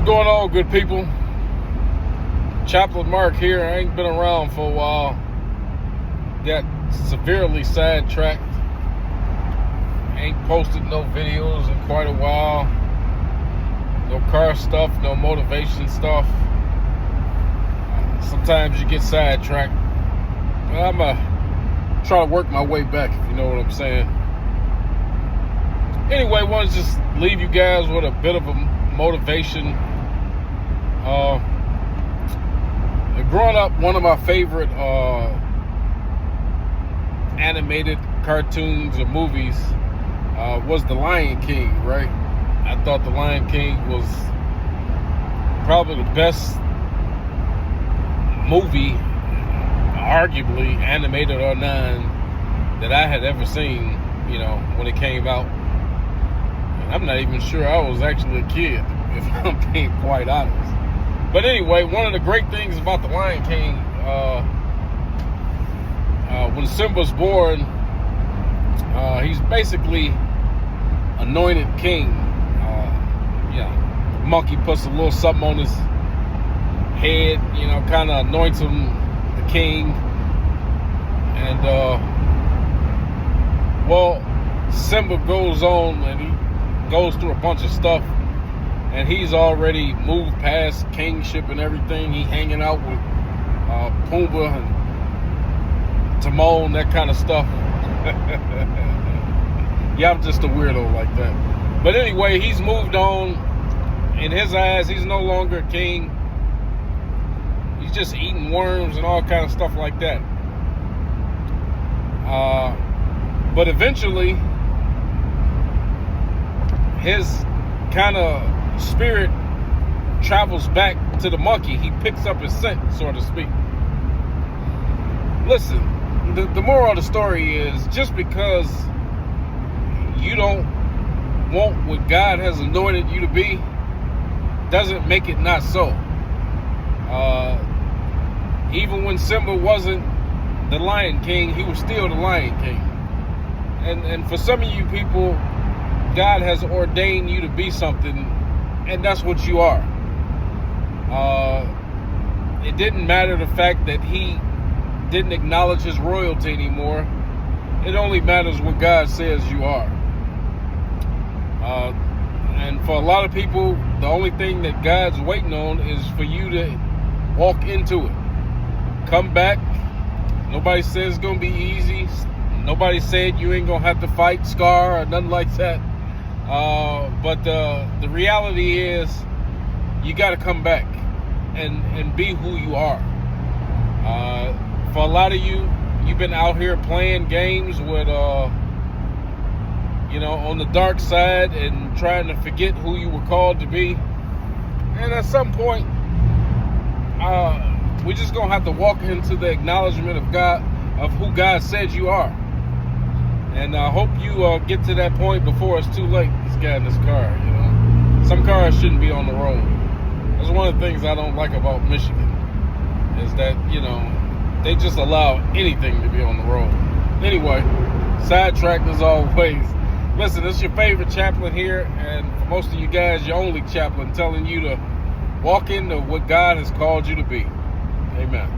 going on, good people? Chaplain Mark here. I ain't been around for a while. Got severely sidetracked. Ain't posted no videos in quite a while. No car stuff, no motivation stuff. Sometimes you get sidetracked. Well, I'm try to work my way back, if you know what I'm saying. Anyway, I want to just leave you guys with a bit of a motivation. Growing up, one of my favorite animated cartoons or movies was The Lion King, right? I thought The Lion King was probably the best movie, arguably animated or non, that I had ever seen, you know, when it came out. And I'm not even sure I was actually a kid, if I'm being quite honest. But anyway, one of the great things about The Lion King, when Simba's born, he's basically anointed king. The monkey puts a little something on his head, you know, kind of anoints him the king. And, well, Simba goes on and he goes through a bunch of stuff. And he's already moved past kingship and everything. He hanging out with Pumbaa and Timon, that kind of stuff. Yeah, I'm just a weirdo like that. But anyway, he's moved on. In his eyes, he's no longer a king. He's just eating worms and all kind of stuff like that. But eventually, his kind of spirit travels back to the monkey. He picks up his scent, so to speak. Listen, the moral of the story is, just because you don't want what God has anointed you to be doesn't make it not so. Even when Simba wasn't the Lion King, he was still the Lion King. And for some of you people, God has ordained you to be something, and that's what you are. It didn't matter the fact that he didn't acknowledge his royalty anymore. It only matters what God says you are. And for a lot of people, the only thing that God's waiting on is for you to walk into it. Come back. Nobody says it's going to be easy. Nobody said you ain't going to have to fight Scar or nothing like that. But the reality is, you got to come back and be who you are. For a lot of you, you've been out here playing games with, on the dark side and trying to forget who you were called to be. And at some point, we're just going to have to walk into the acknowledgement of God, of who God said you are. And I hope you get to that point before it's too late. This guy in this car, you know. Some cars shouldn't be on the road. That's one of the things I don't like about Michigan, is that, you know, they just allow anything to be on the road. Anyway, sidetracked as always. Listen, this is your favorite chaplain here, and for most of you guys, your only chaplain, telling you to walk into what God has called you to be. Amen.